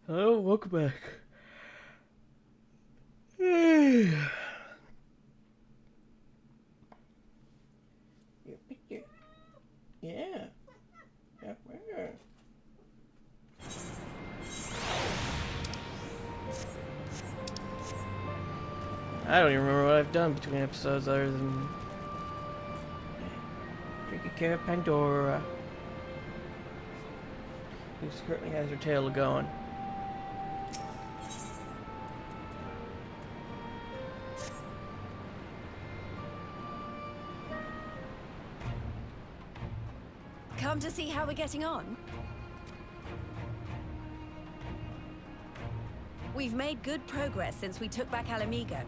Hello, welcome back. Yeah. Yeah. I don't even remember what I've done between episodes other than taking care of Pandora, who currently has her tail going. Come to see how we're getting on? We've made good progress since we took back Alamigo,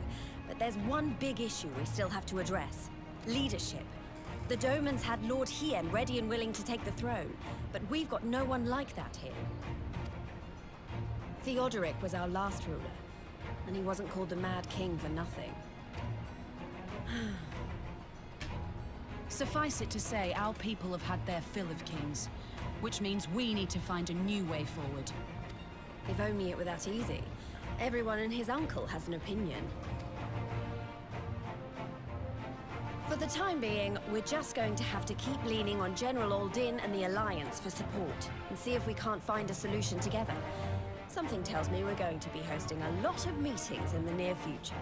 but there's one big issue we still have to address. Leadership. The Domans had Lord Hien ready and willing to take the throne, but we've got no one like that here. Theodoric was our last ruler, and he wasn't called the Mad King for nothing. Suffice it to say, our people have had their fill of kings, which means we need to find a new way forward. If only it were that easy. Everyone and his uncle has an opinion. For the time being, we're just going to have to keep leaning on General Aldin and the Alliance for support, and see if we can't find a solution together. Something tells me we're going to be hosting a lot of meetings in the near future.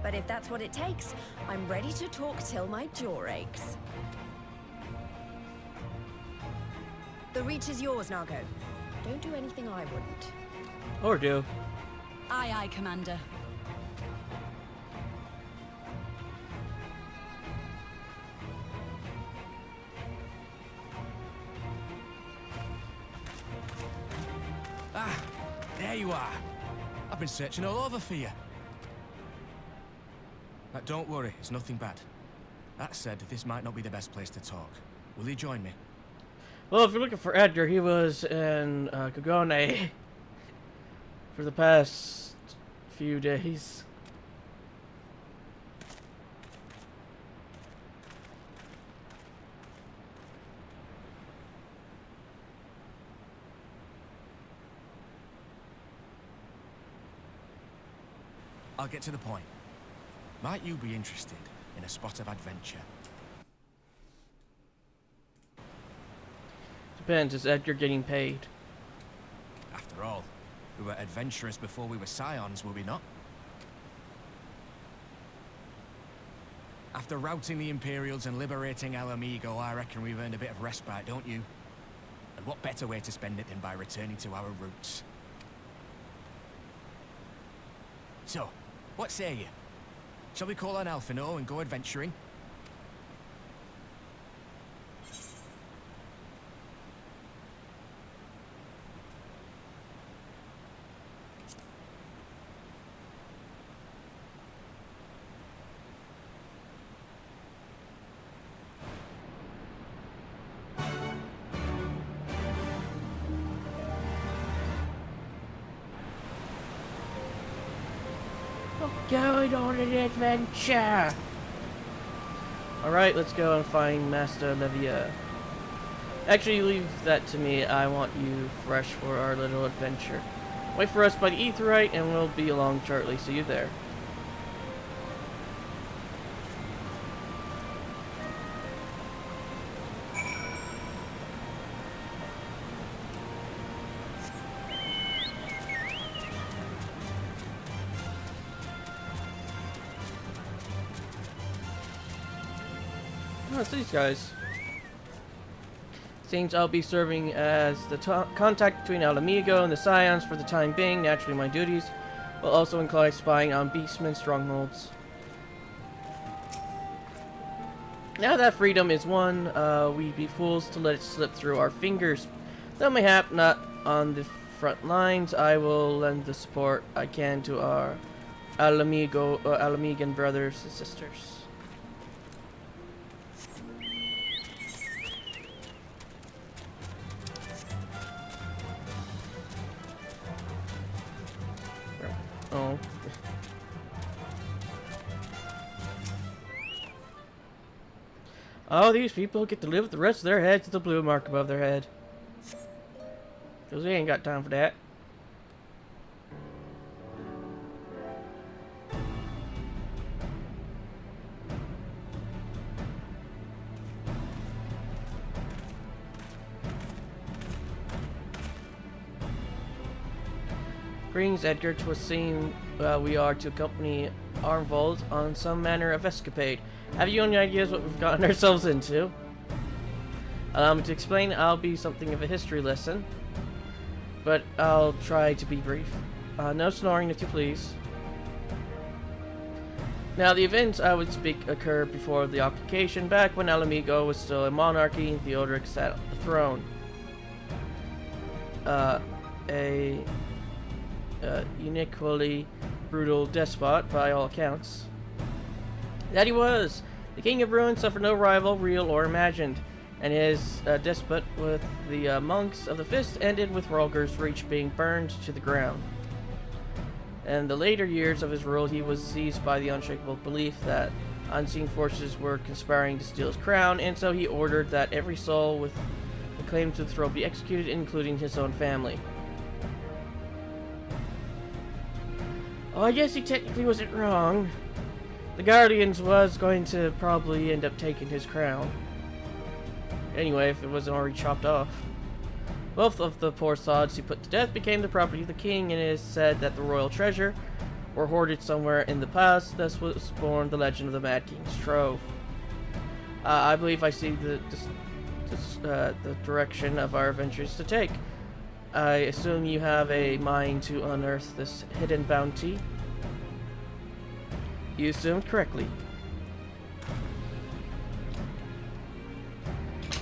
But if that's what it takes, I'm ready to talk till my jaw aches. The Reach is yours, Nago. Don't do anything I wouldn't. Or do. Aye, aye, Commander. Ah, there you are. I've been searching all over for you. But don't worry, it's nothing bad. That said, this might not be the best place to talk. Will you join me? Well, if you're looking for Edgar, he was in Kagone for the past few days. I'll get to the point. Might you be interested in a spot of adventure? Depends, is Edgar getting paid? After all, we were adventurers before we were scions, were we not? After routing the Imperials and liberating Alamigo, I reckon we've earned a bit of respite, don't you? And what better way to spend it than by returning to our roots? So, what say you? Shall we call on Alphino and go adventuring? Going on an adventure! Alright, let's go and find Master Levia. Actually, leave that to me. I want you fresh for our little adventure. Wait for us by the Aetheryte and we'll be along shortly. See you there. Oh, it's these guys. Seems I'll be serving as the contact between Alamigo and the Scions for the time being. Naturally, my duties will also include spying on beastmen strongholds. Now that freedom is won, we'd be fools to let it slip through our fingers. Though mayhap not on the front lines, I will lend the support I can to our Alamigan brothers and sisters. Oh. Oh, these people get to live with the rest of their heads with the blue mark above their head. Because we ain't got time for that. Greetings, Edgar. 'Twas seen we are to accompany Arnvold on some manner of escapade. Have you any ideas what we've gotten ourselves into? Allow me to explain. I'll be something of a history lesson, but I'll try to be brief. No snoring, if you please. Now, the events I would speak occurred before the occupation, back when Alamigo was still a monarchy and Theodoric sat on the throne. A uniquely brutal despot by all accounts. That he was! The King of Ruin suffered no rival, real or imagined, and his despot with the monks of the Fist ended with Rolger's Reach being burned to the ground. In the later years of his rule, he was seized by the unshakable belief that unseen forces were conspiring to steal his crown, and so he ordered that every soul with a claim to the throne be executed, including his own family. Oh, I guess he technically wasn't wrong. The Guardians was going to probably end up taking his crown. Anyway, if it wasn't already chopped off. Both of the poor sods he put to death became the property of the king, and it is said that the royal treasure were hoarded somewhere in the past. Thus was born the legend of the Mad King's Trove. I believe I see the direction of our adventures to take. I assume you have a mind to unearth this hidden bounty. You assumed correctly.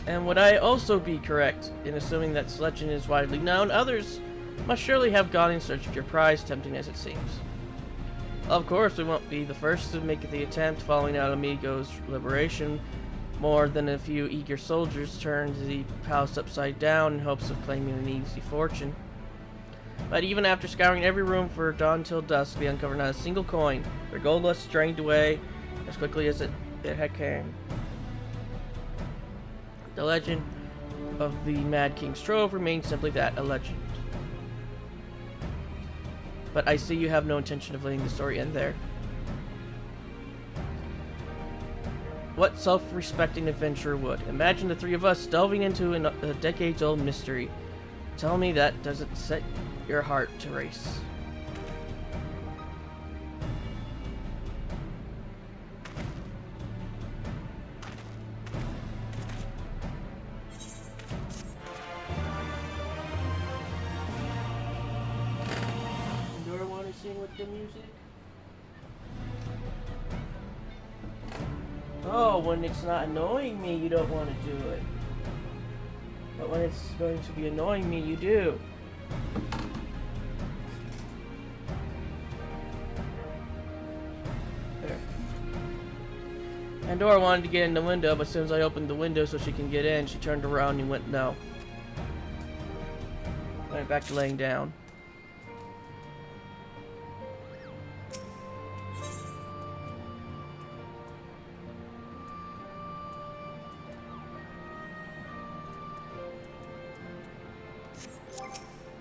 And would I also be correct in assuming that this legend is widely known? Others must surely have gone in search of your prize, tempting as it seems. Of course, we won't be the first to make the attempt. Following Alamigo's liberation, more than a few eager soldiers turned the palace upside down in hopes of claiming an easy fortune. But even after scouring every room for dawn till dusk, we uncovered not a single coin. Their gold lust drained away as quickly as it had came. The legend of the Mad King's Trove remains simply that, a legend. But I see you have no intention of letting the story end there. What self-respecting adventurer would? Imagine the three of us delving into a decades-old mystery. Tell me that doesn't set your heart to race. Do I want to sing with the music? Oh, when it's not annoying me, you don't want to do it. But when it's going to be annoying me, you do. There. Pandora wanted to get in the window, but as soon as I opened the window so she can get in, she turned around and went no. Went back to laying down.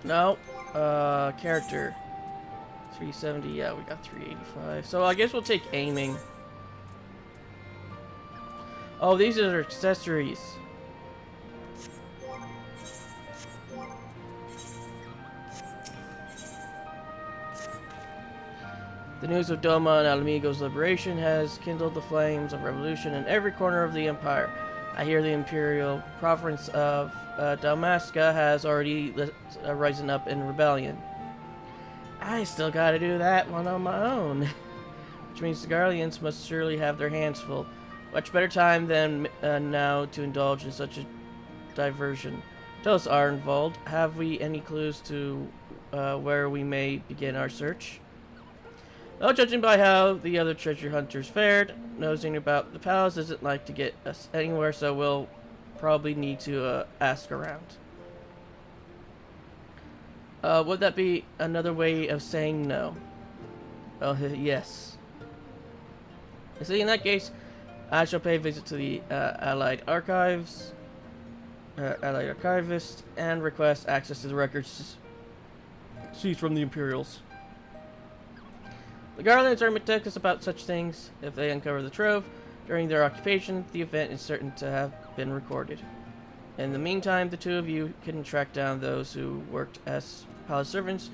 No, character 370. Yeah, we got 385. So I guess we'll take aiming. Oh, these are accessories. The news of Doma and Alamigo's liberation has kindled the flames of revolution in every corner of the empire. I hear the imperial province of Dalmasca has already risen up in rebellion. I still gotta do that one on my own. Which means the Guardians must surely have their hands full. Much better time than now to indulge in such a diversion. Tell us, Arnvold, have we any clues to where we may begin our search? Well, judging by how the other treasure hunters fared, nosing about the palace isn't like to get us anywhere, so we'll probably need to ask around. Would that be another way of saying no? Oh, yes. See, in that case, I shall pay a visit to the Allied Archives. Allied Archivist and request access to the records seized from the Imperials. The Garlands are meticulous about such things. If they uncover the trove during their occupation, the event is certain to have been recorded. In the meantime, the two of you can track down those who worked as palace servants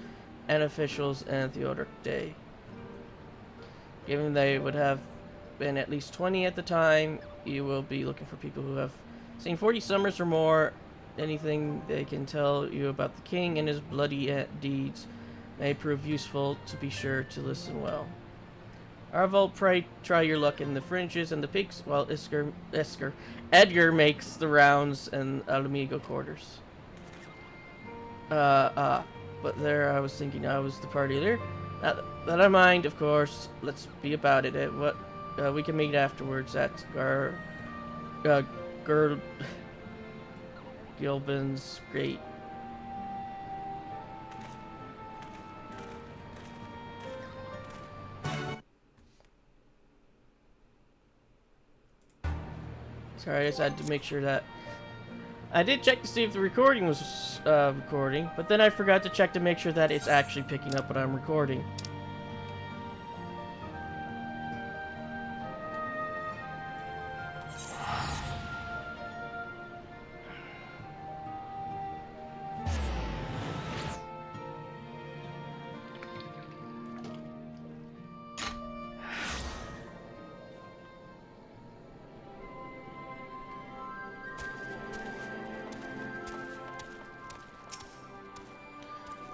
and officials in Theodoric Day. Given they would have been at least 20 at the time, you will be looking for people who have seen 40 summers or more. Anything they can tell you about the king and his bloody deeds may prove useful, to be sure to listen well. Arvold, pray try your luck in the fringes and the peaks, while Edgar makes the rounds in Alamigo quarters. But there I was thinking I was the party leader. That I mind, of course. Let's be about it. We can meet afterwards at Gilbin's Great. Sorry, I just had to make sure that I did check to see if the recording was recording, but then I forgot to check to make sure that it's actually picking up what I'm recording.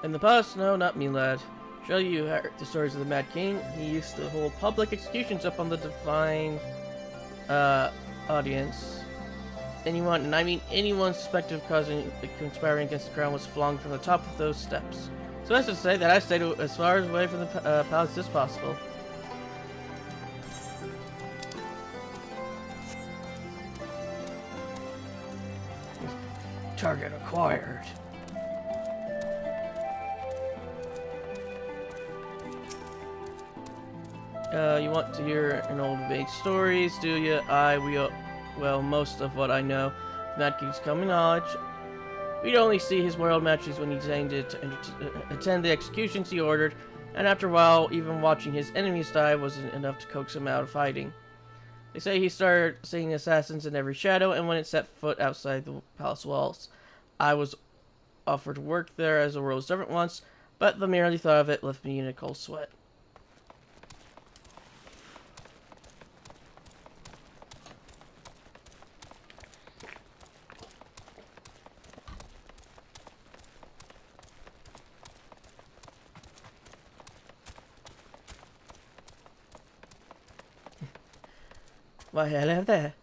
In the past, no, not me, lad. Surely you heard the stories of the Mad King. He used to hold public executions up on the Divine audience. Anyone, and I mean anyone suspected of conspiring against the crown was flung from the top of those steps. So that's to say that I stayed as far away from the palace as possible. Target acquired. You want to hear an old maid's stories, do you? Well, most of what I know from that King's common knowledge. We'd only see his Royal Majesty when he deigned to attend the executions he ordered, and after a while, even watching his enemies die wasn't enough to coax him out of hiding. They say he started seeing assassins in every shadow, and when it set foot outside the palace walls. I was offered to work there as a royal servant once, but the merely thought of it left me in a cold sweat. Why, hello there.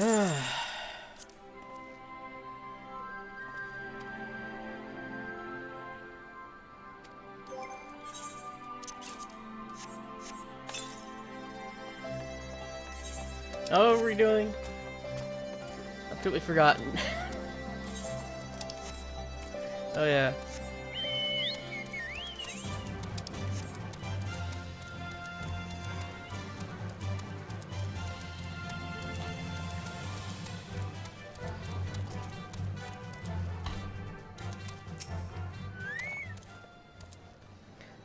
Oh, what are we doing? I've completely forgotten. Oh yeah.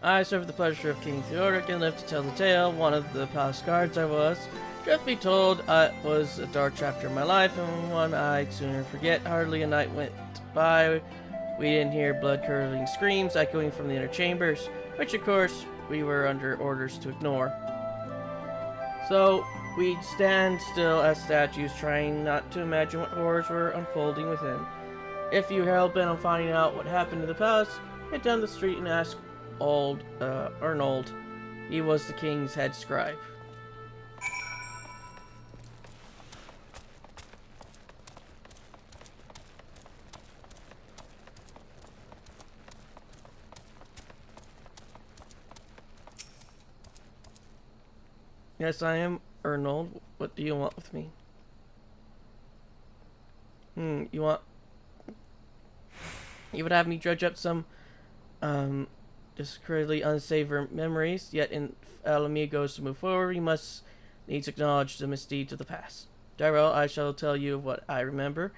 I served the pleasure of King Theodoric and lived to tell the tale. One of the palace guards I was. Truth be told, it was a dark chapter in my life, and one I'd sooner forget. Hardly a night went by we didn't hear blood-curdling screams echoing from the inner chambers, which of course we were under orders to ignore. So we'd stand still as statues, trying not to imagine what horrors were unfolding within. If you were hell-bent on finding out what happened in the palace, head down the street and ask Arnold. He was the king's head scribe. Yes, I am Arnold. What do you want with me? You would have me dredge up some, discredibly unsavory memories, yet in Alamigos to move forward, we must needs acknowledge the misdeeds of the past. Tyrell, I shall tell you of what I remember.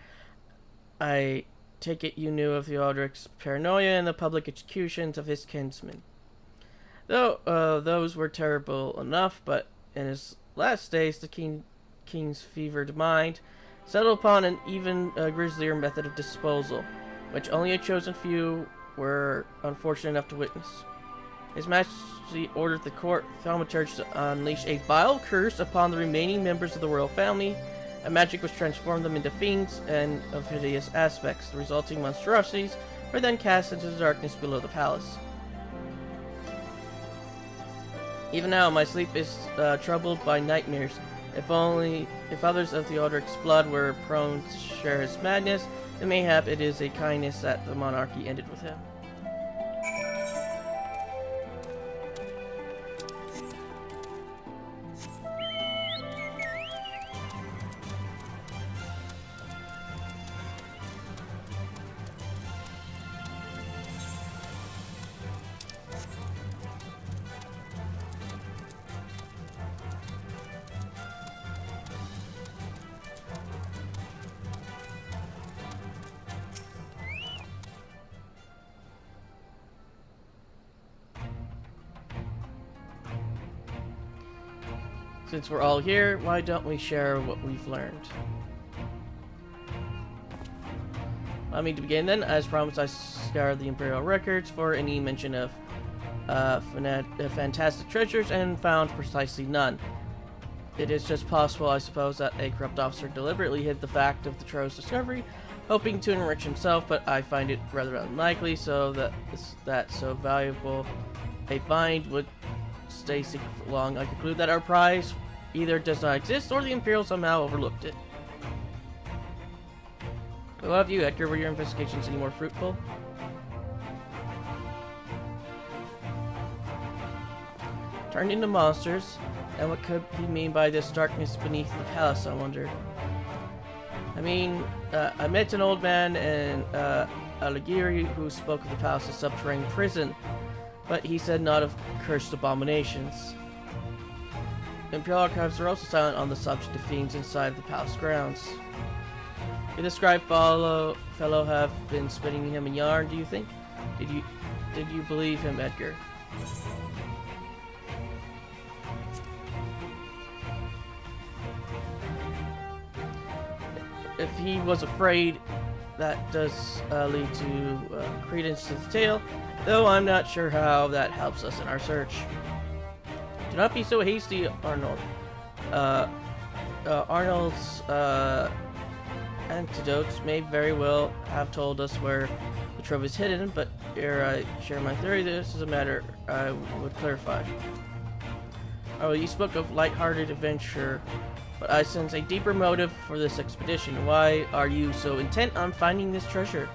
I take it you knew of Theodoric's paranoia and the public executions of his kinsmen. Though, those were terrible enough, but in his last days, the king's fevered mind settled upon an even grislier method of disposal, which only a chosen few were unfortunate enough to witness. His Majesty ordered the court thaumaturge to unleash a vile curse upon the remaining members of the royal family, and magic was transformed them into fiends and of hideous aspects. The resulting monstrosities were then cast into the darkness below the palace. Even now, my sleep is troubled by nightmares. If others of Theodoric's blood were prone to share his madness, then mayhap it is a kindness that the monarchy ended with him. Since we're all here, why don't we share what we've learned? Allow me to begin then. As promised, I scoured the Imperial records for any mention of fantastic treasures and found precisely none. It is just possible, I suppose, that a corrupt officer deliberately hid the fact of the trove's discovery, hoping to enrich himself, but I find it rather unlikely, so that so valuable a find would stay secret for long. I conclude that our prize either does not exist or the Imperial somehow overlooked it. I love you, Edgar. Were your investigations any more fruitful? Turned into monsters, and what could he mean by this darkness beneath the palace, I wonder? I mean, I met an old man in Alighieri who spoke of the palace's subterranean prison, but he said not of cursed abominations. Imperial archives are also silent on the subject of fiends inside of the palace grounds. Did the scribe fellow have been spinning him a yarn, do you think? Did you believe him, Edgar? If he was afraid, that does lead to credence to the tale, though I'm not sure how that helps us in our search. Do not be so hasty, Arnold. Arnold's antidotes may very well have told us where the trove is hidden, but ere I share my theory, this is a matter I would clarify. Oh, you spoke of light-hearted adventure but I sense a deeper motive for this expedition. Why are you so intent on finding this treasure?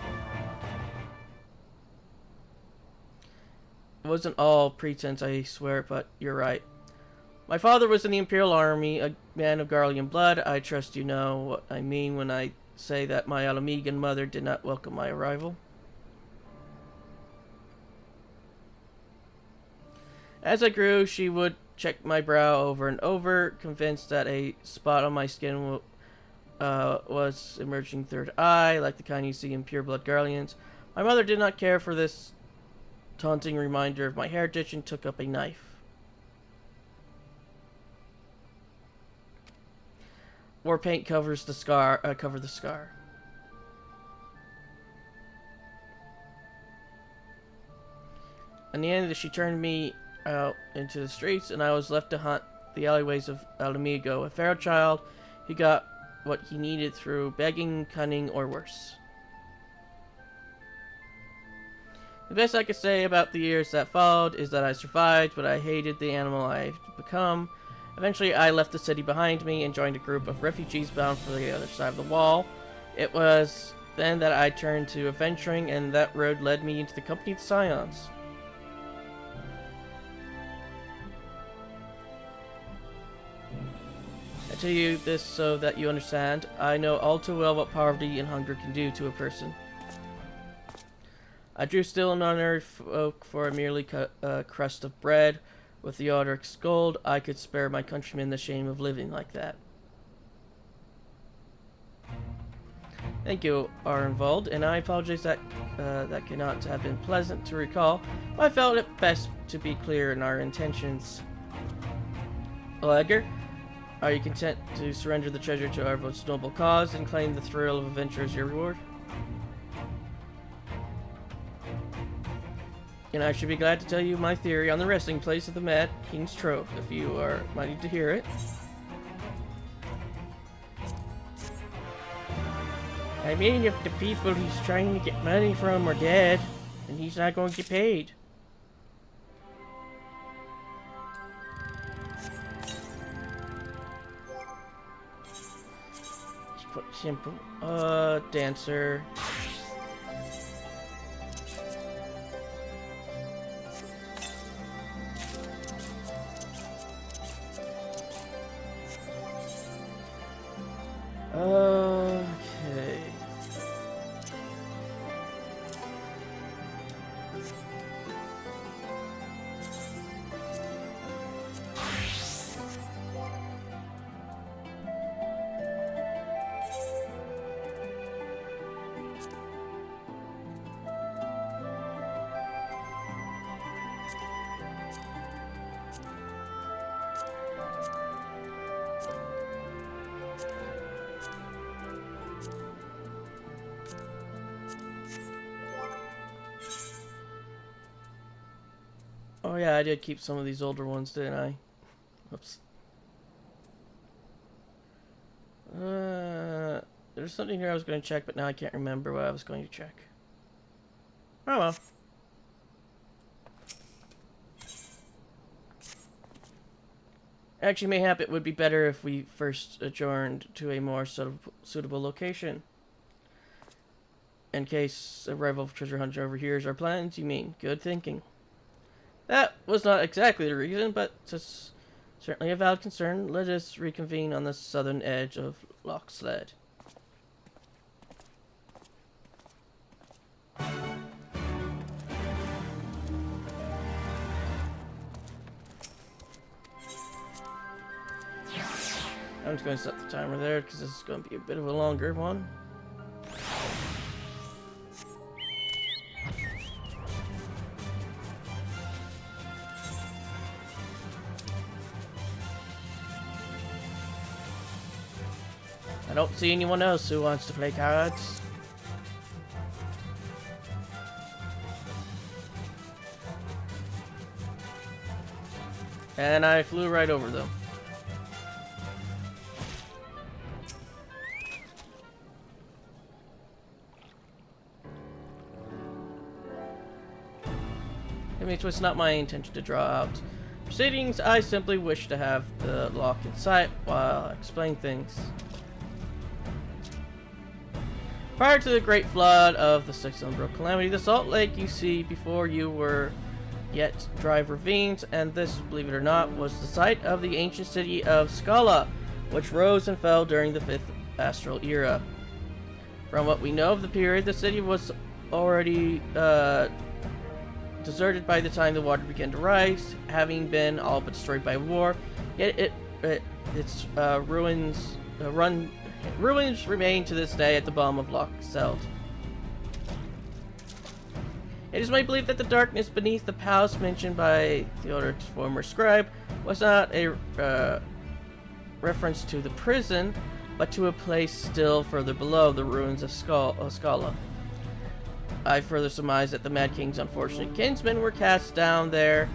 It wasn't all pretense, I swear, but you're right. My father was in the Imperial Army, a man of Garlean blood. I trust you know what I mean when I say that my Alamegan mother did not welcome my arrival. As I grew, she would check my brow over and over, convinced that a spot on my skin was emerging third eye, like the kind you see in pure-blood Garleans. My mother did not care for this taunting reminder of my heritage and took up a knife. War paint covers the scar. Cover the scar. In the end, she turned me out into the streets, and I was left to hunt the alleyways of Alamigo. A feral child, he got what he needed through begging, cunning, or worse. The best I could say about the years that followed is that I survived, but I hated the animal I've become. Eventually, I left the city behind me and joined a group of refugees bound for the other side of the wall. It was then that I turned to adventuring, and that road led me into the company of the Scions. I tell you this so that you understand. I know all too well what poverty and hunger can do to a person. I drew still and unearned folk for a merely crust of bread. With the Audric's gold, I could spare my countrymen the shame of living like that. Thank you, Arnvald, and I apologize that that cannot have been pleasant to recall, but I felt it best to be clear in our intentions. Well, Edgar, are you content to surrender the treasure to Arnvald's noble cause and claim the thrill of adventure as your reward? And I should be glad to tell you my theory on the resting place of the Mad King's Trove, if you are minded to hear it. I mean, if the people he's trying to get money from are dead, then he's not going to get paid. Let's put simple, dancer. Okay. Oh yeah, I did keep some of these older ones, didn't I? Whoops. There's something here I was going to check, but now I can't remember what I was going to check. Oh well. Actually, mayhap it would be better if we first adjourned to a more suitable location. In case a rival treasure hunter overhears our plans, you mean? Good thinking. That was not exactly the reason, but it's certainly a valid concern. Let us reconvene on the southern edge of Loch Sled. I'm just going to set the timer there because this is going to be a bit of a longer one. I don't see anyone else who wants to play cards. And I flew right over them. I mean, it was not my intention to draw out proceedings, I simply wish to have the lock in sight while I explain things. Prior to the Great Flood of the Sixth Umbral Calamity, the Salt Lake you see before you were yet dry ravines, and this, believe it or not, was the site of the ancient city of Scala, which rose and fell during the Fifth Astral Era. From what we know of the period, the city was already deserted by the time the water began to rise, having been all but destroyed by war. Yet its ruins remain to this day at the bottom of Loch Seld. It is my belief that the darkness beneath the palace mentioned by Theodoric's former scribe was not a reference to the prison, but to a place still further below the ruins of Scala. I further surmise that the Mad King's unfortunate kinsmen were cast down there,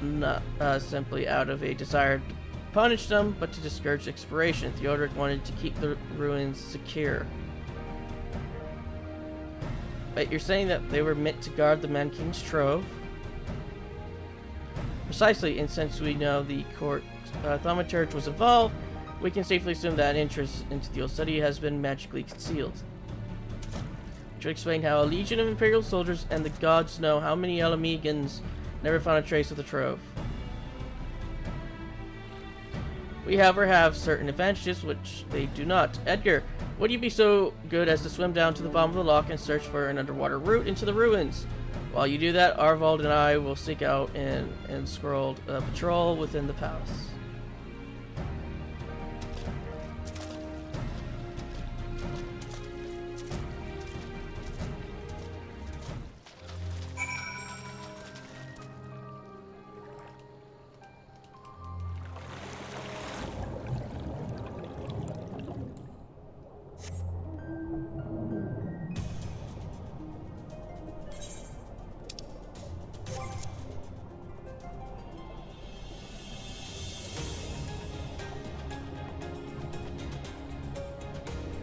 not simply out of a desire to punish them, but to discourage exploration. Theodoric wanted to keep the ruins secure. But you're saying that they were meant to guard the Mad King's trove? Precisely, and since we know the court thaumaturge was involved, we can safely assume that interest into the old city has been magically concealed. Which would explain how a legion of Imperial soldiers and the gods know how many Alamegans never found a trace of the trove. We, however, have certain advantages which they do not. Edgar, would you be so good as to swim down to the bottom of the loch and search for an underwater route into the ruins? While you do that, Arvald and I will seek out an enscrolled patrol within the palace.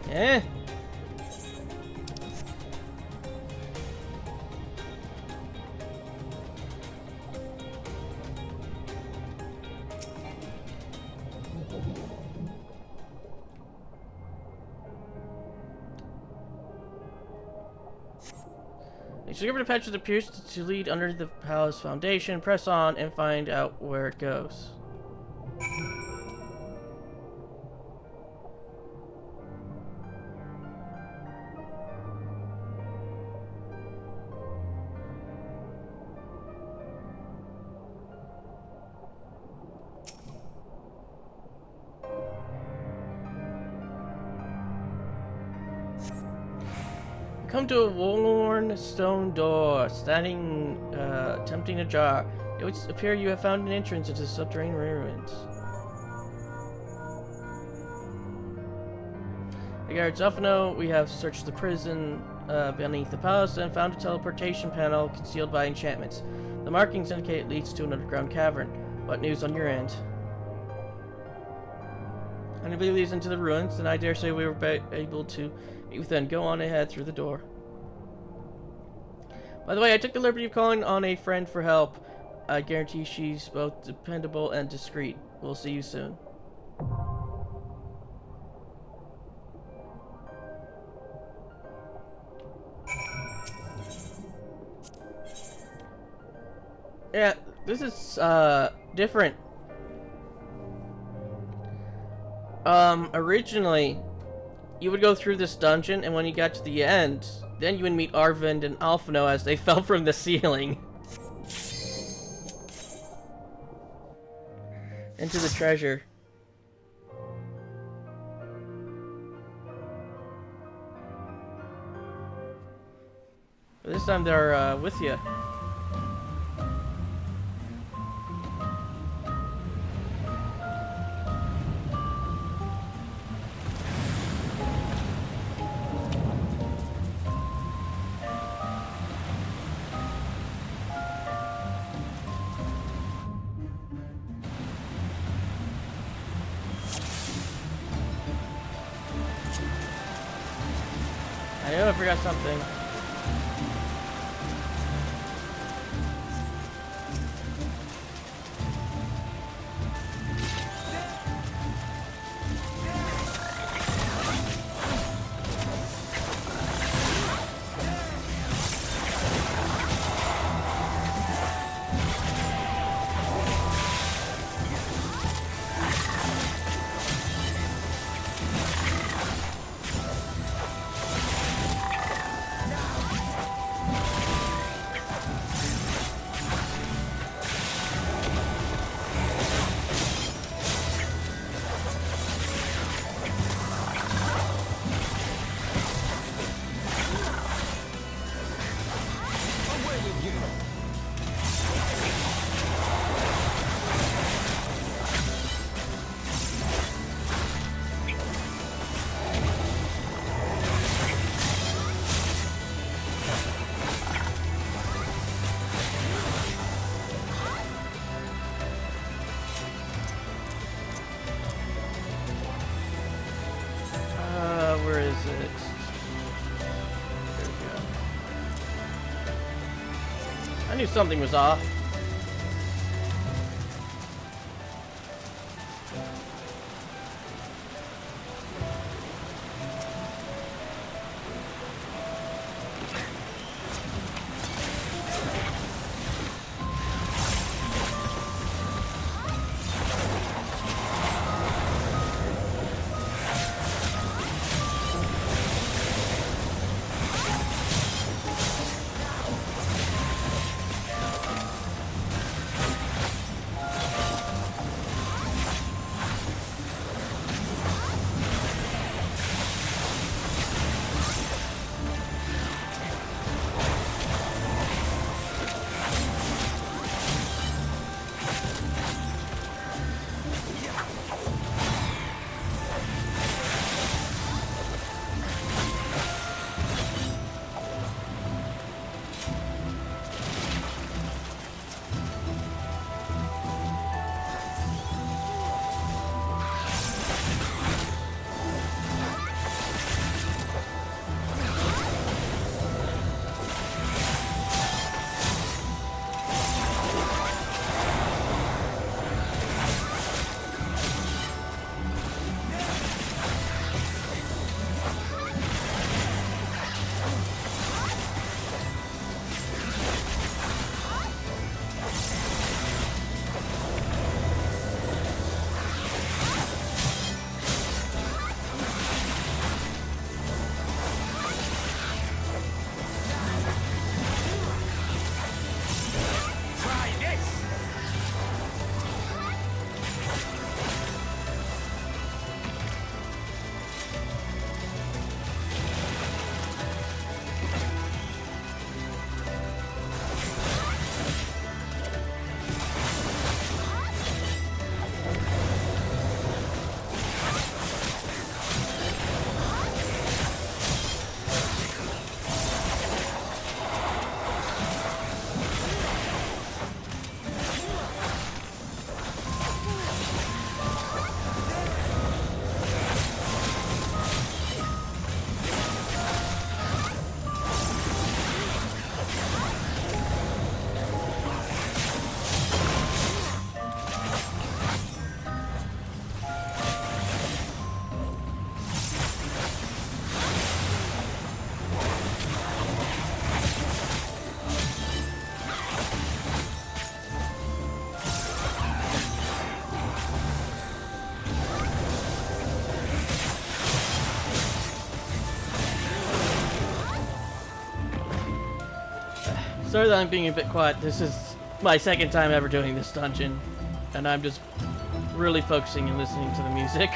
Eh? Discover the patch that appears to lead under the palace foundation. Press on and find out where it goes. Come to a worn stone door, standing tempting ajar. It would appear you have found an entrance into the subterranean ruins. Regards Alphino, we have searched the prison beneath the palace and found a teleportation panel concealed by enchantments. The markings indicate it leads to an underground cavern. What news on your end? Anybody leads into the ruins, and I dare say we were able to meet within. Go on ahead through the door. By the way, I took the liberty of calling on a friend for help. I guarantee she's both dependable and discreet. We'll see you soon. Yeah, this is different. Originally, you would go through this dungeon, and when you got to the end, then you would meet Arvind and Alphino as they fell from the ceiling into the treasure. But this time they're with you. I know I forgot something. I knew something was off. Sorry that I'm being a bit quiet. This is my second time ever doing this dungeon, and I'm just really focusing and listening to the music.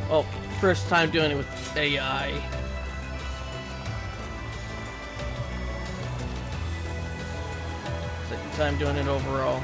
Oh, first time doing it with AI. Second time doing it overall.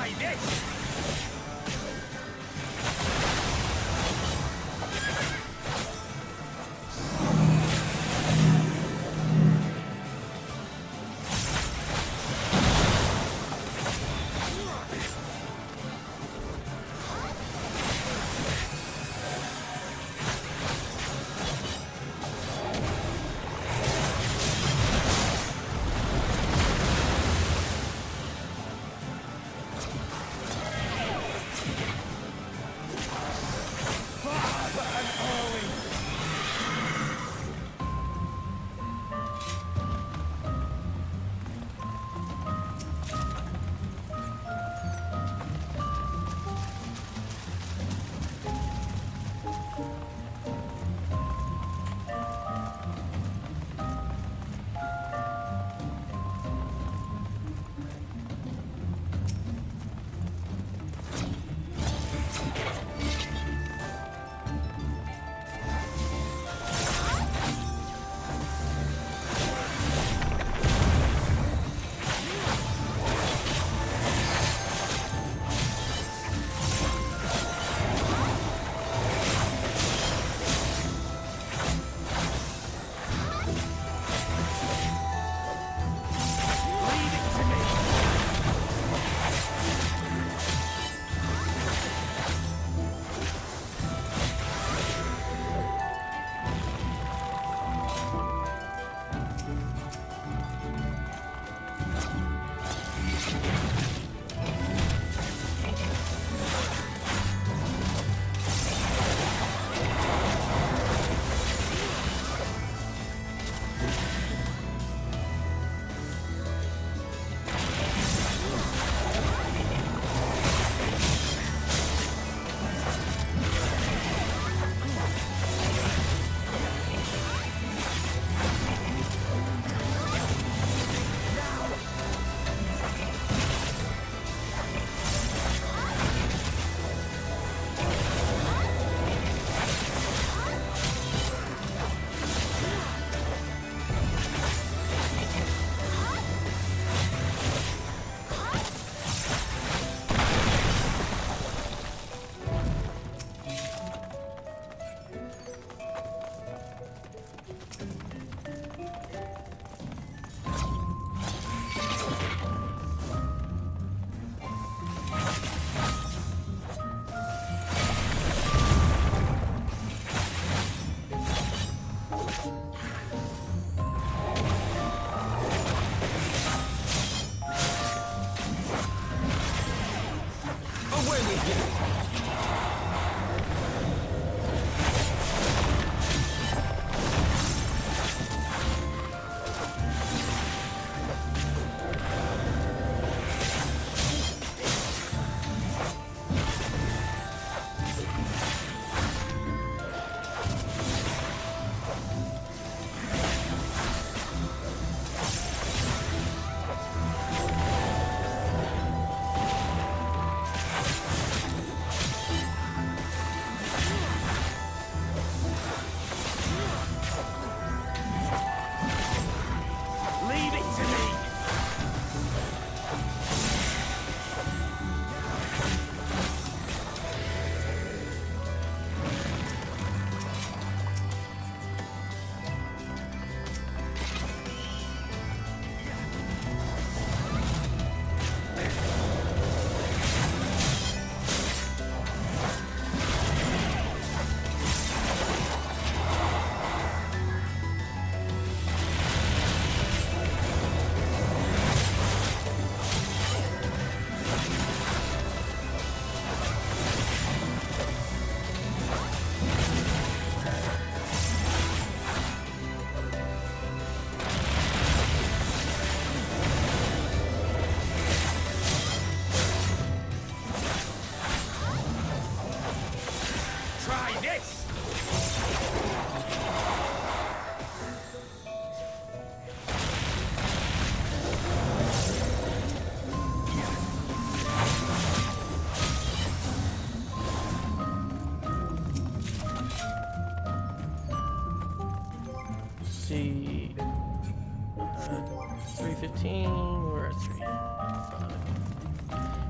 Try this!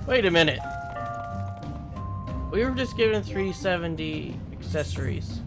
Wait a minute. We were just given 370 accessories.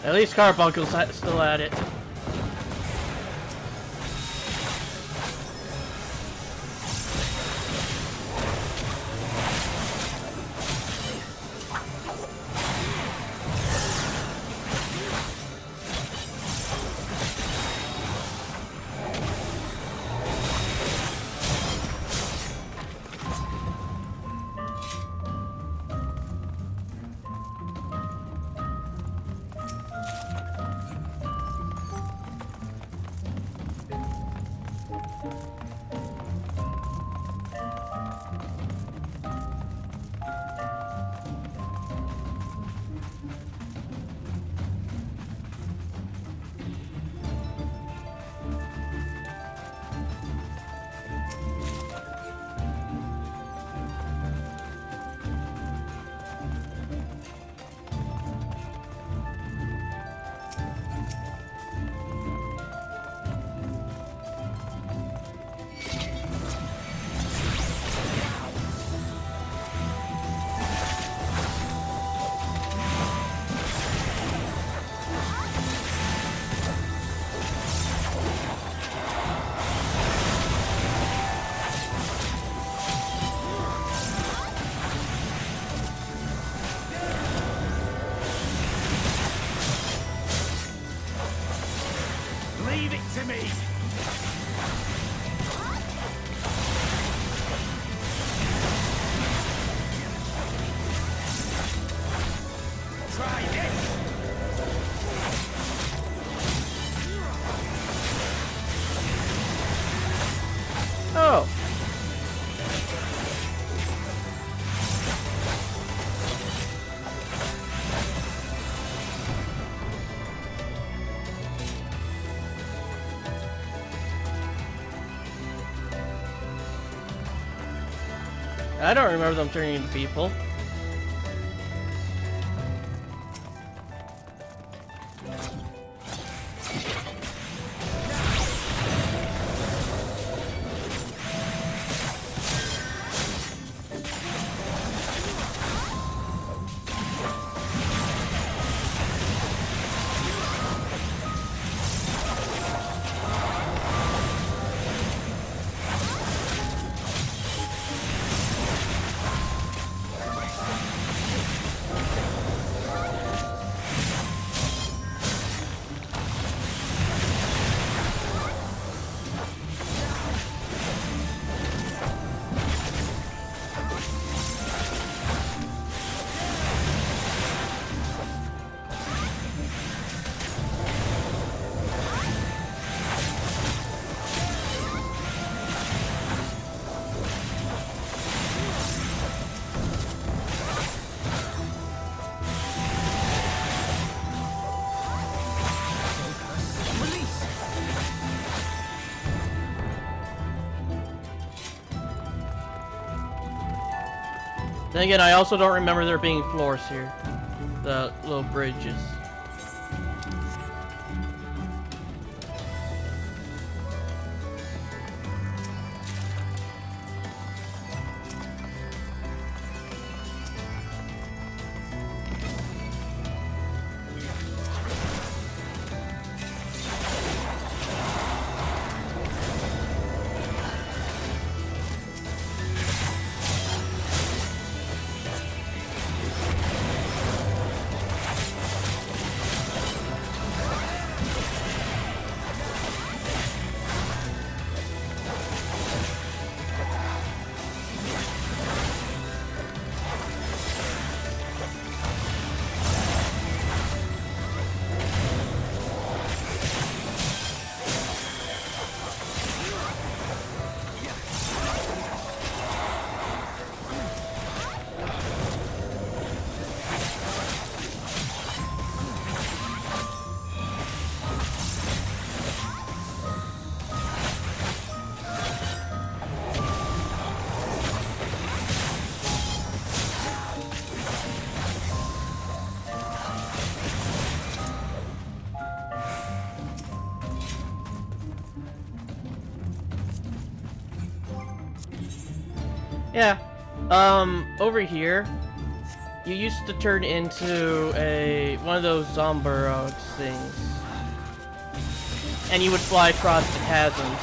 At least Carbuncle's still at it. Try this! Oh. I don't remember them turning into people. Then again, I also don't remember there being floors here. The little bridges. Yeah. Over here, you used to turn into one of those Zomburrows things. And you would fly across the chasms.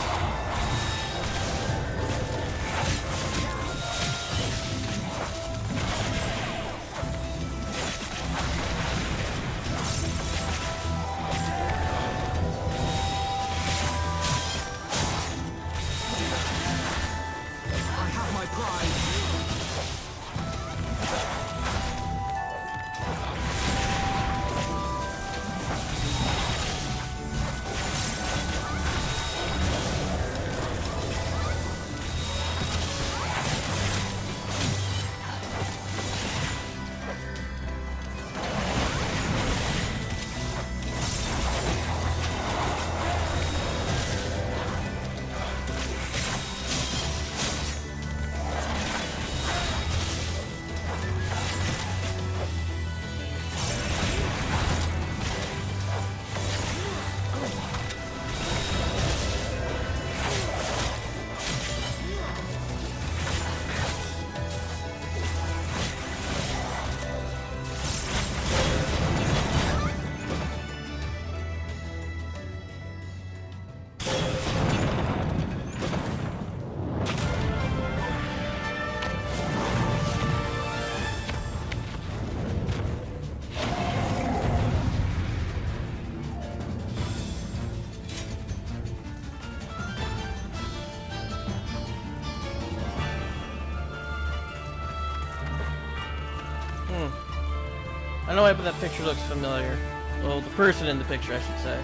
don't know why, but that picture looks familiar. Well, the person in the picture, I should say.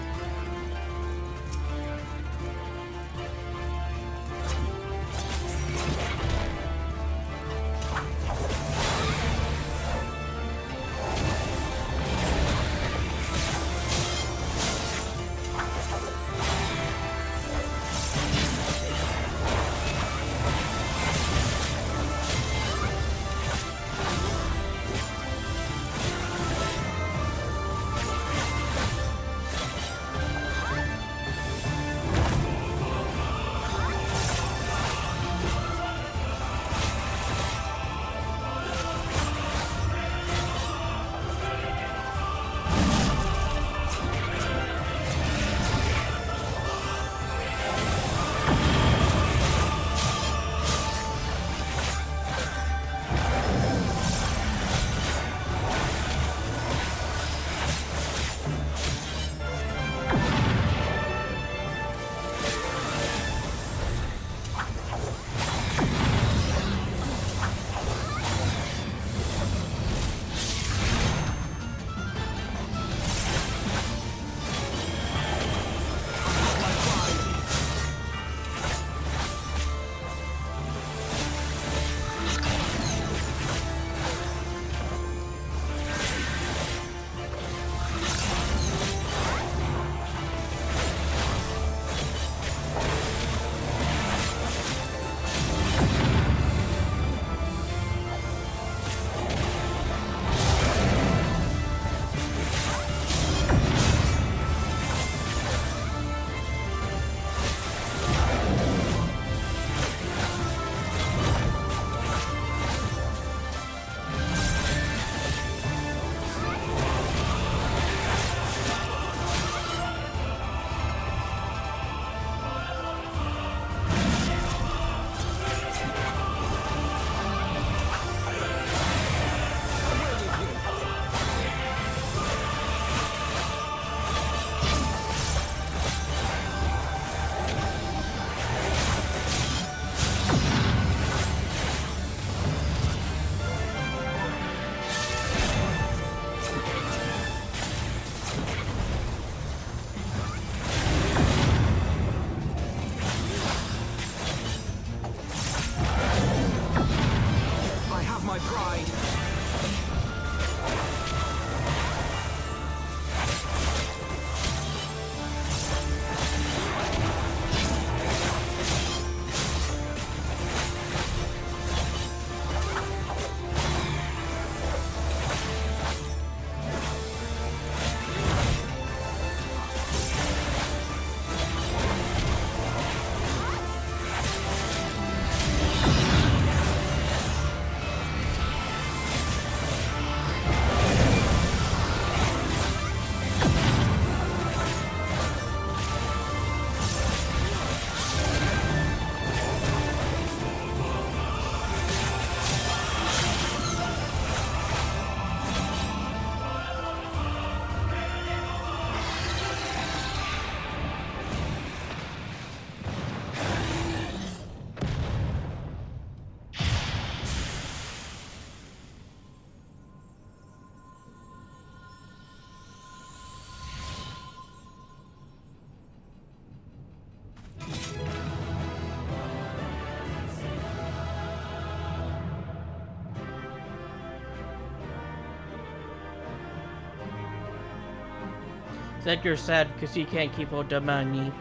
Said you're sad because he can't keep all the money.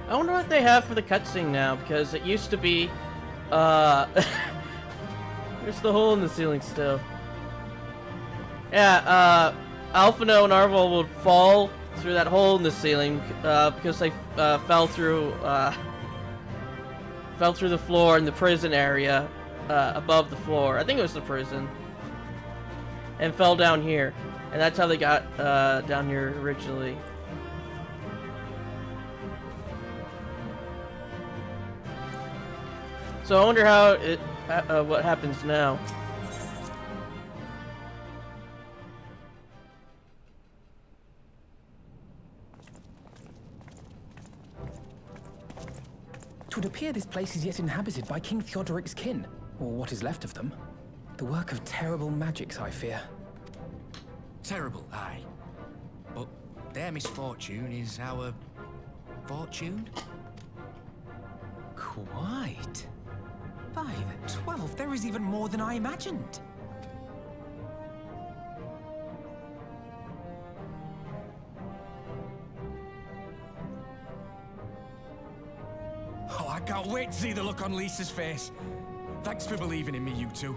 I wonder what they have for the cutscene now, because it used to be, there's the hole in the ceiling still. Yeah, Alphino and Arval would fall through that hole in the ceiling, because they, fell through the floor in the prison area, above the floor. I think it was the prison. And fell down here. And that's how they got, down here originally. So I wonder how it, what happens now. would appear this place is yet inhabited by King Theodoric's kin, or what is left of them. The work of terrible magics, I fear. Terrible, aye. But their misfortune is our fortune? Quite. By the 12, there is even more than I imagined. Oh, I can't wait to see the look on Lisa's face. Thanks for believing in me, you two.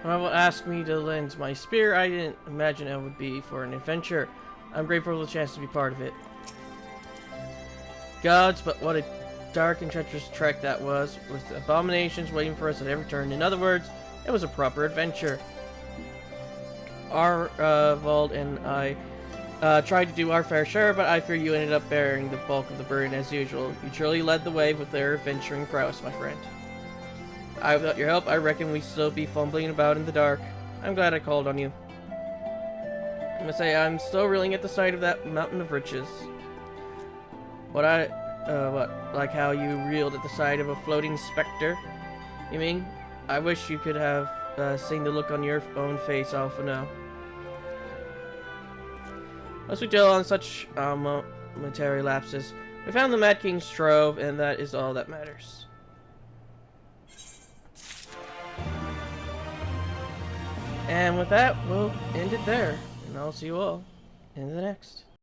When people asked me to lend my spear, I didn't imagine it would be for an adventure. I'm grateful for the chance to be part of it. Gods, but what a dark and treacherous trek that was, with abominations waiting for us at every turn. In other words, it was a proper adventure. Arvald and I tried to do our fair share, but I fear you ended up bearing the bulk of the burden as usual. You truly led the way with their adventuring prowess, my friend. Without your help, I reckon we'd still be fumbling about in the dark. I'm glad I called on you. I must say, I'm still reeling at the sight of that mountain of riches. Like how you reeled at the sight of a floating specter? You mean? I wish you could have seen the look on your own face often now. As we deal on such momentary lapses, we found the Mad King's trove, and that is all that matters. And with that, we'll end it there, and I'll see you all in the next.